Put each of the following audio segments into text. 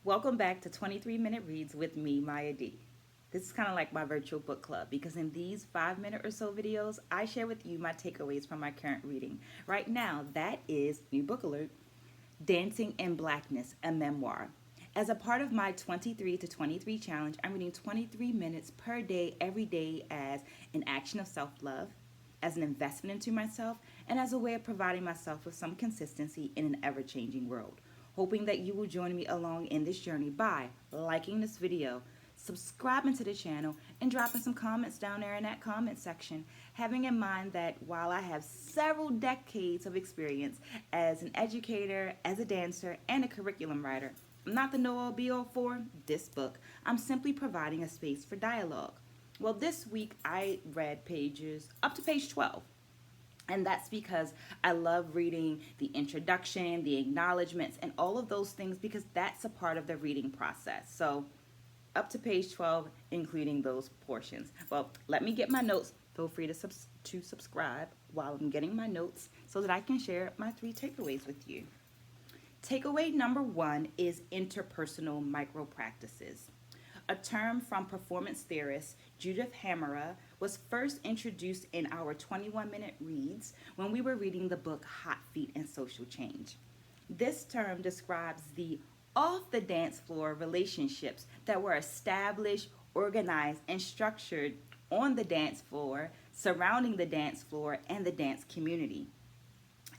Welcome back to 23-Minute Reads with me, Mya D. This is kind of like my virtual book club because in these 5 minute or so videos, I share with you my takeaways from my current reading. Right now, that is, new book alert, Dancing in Blackness, a memoir. As a part of my 23 to 23 challenge, I'm reading 23 minutes per day, every day, as an action of self love, as an investment into myself, and as a way of providing myself with some consistency in an ever changing world. Hoping that you will join me along in this journey by liking this video, subscribing to the channel, and dropping some comments down there in that comment section. Having in mind that while I have several decades of experience as an educator, as a dancer, and a curriculum writer, I'm not the know-all be-all for this book. I'm simply providing a space for dialogue. Well, this week I read pages up to page 12. And that's because I love reading the introduction, the acknowledgements, and all of those things because that's a part of the reading process. So up to page 12, including those portions. Well, let me get my notes. Feel free to subscribe while I'm getting my notes so that I can share my 3 takeaways with you. Takeaway number 1 is interpersonal micro practices. A term from performance theorist Judith Hamera was first introduced in our 21-minute reads when we were reading the book Hot Feet and Social Change. This term describes the off the dance floor relationships that were established, organized, and structured on the dance floor, surrounding the dance floor, and the dance community.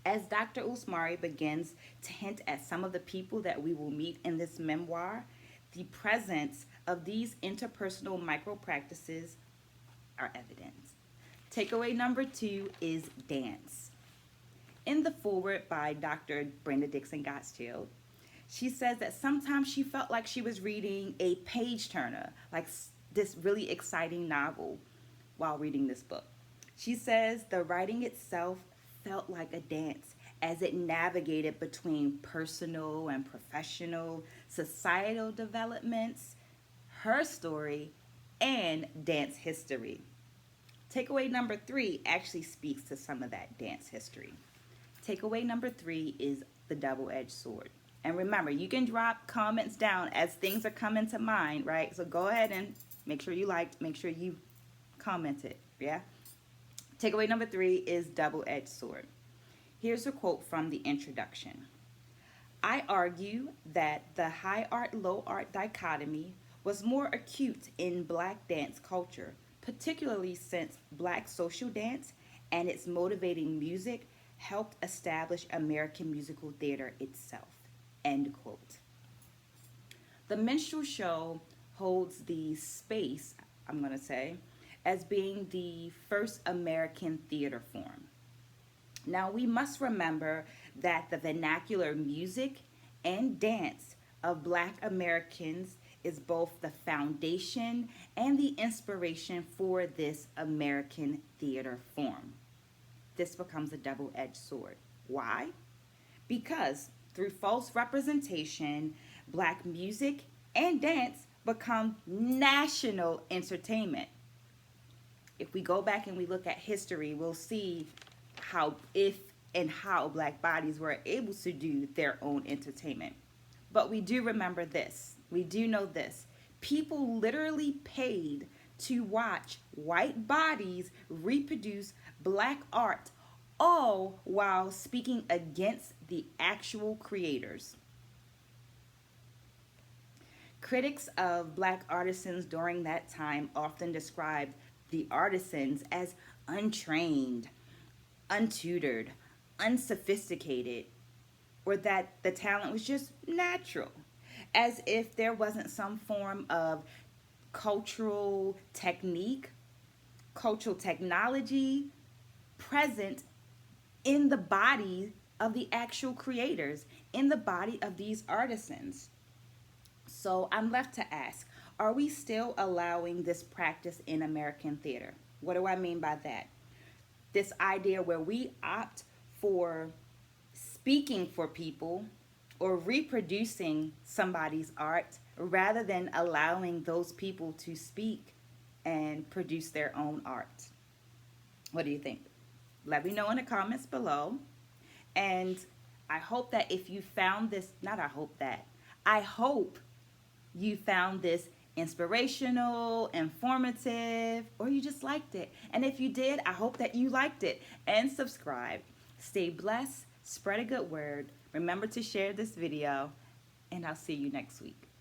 As Dr. Usmari begins to hint at some of the people that we will meet in this memoir, the presence of these interpersonal micro practices are evident. Takeaway number 2 is dance. In the foreword by Dr. Brenda Dixon Gottschild, she says that sometimes she felt like she was reading a page turner, like this really exciting novel while reading this book. She says the writing itself felt like a dance as it navigated between personal and professional, societal developments, her story, and dance history. Takeaway number 3 actually speaks to some of that dance history. Takeaway number 3 is the double-edged sword. And remember, you can drop comments down as things are coming to mind, right? So go ahead and make sure you liked, make sure you commented, yeah? Takeaway number 3 is double-edged sword. Here's a quote from the introduction. I argue that the high art, low art dichotomy was more acute in Black dance culture, particularly since Black social dance and its motivating music helped establish American musical theater itself. End quote. The minstrel show holds the space, I'm going to say, as being the first American theater form. Now, we must remember that the vernacular music and dance of Black Americans is both the foundation and the inspiration for this American theater form. This becomes a double-edged sword. Why? Because through false representation, Black music and dance become national entertainment. If we go back and we look at history, we'll see how Black bodies were able to do their own entertainment. But we do remember this. We do know this. People literally paid to watch white bodies reproduce Black art, all while speaking against the actual creators. Critics of Black artisans during that time often described the artisans as untrained, untutored, unsophisticated, or that the talent was just natural, as if there wasn't some form of cultural technique, cultural technology present in the body of the actual creators, in the body of these artisans. So I'm left to ask, are we still allowing this practice in American theater? What do I mean by that? This idea where we opt for speaking for people or reproducing somebody's art rather than allowing those people to speak and produce their own art. What do you think? Let me know in the comments below. And I hope that if you found this, not I hope that, I hope you found this inspirational, informative, or you just liked it. And if you did, I hope that you liked it and subscribe. Stay blessed, spread a good word. Remember to share this video, and I'll see you next week.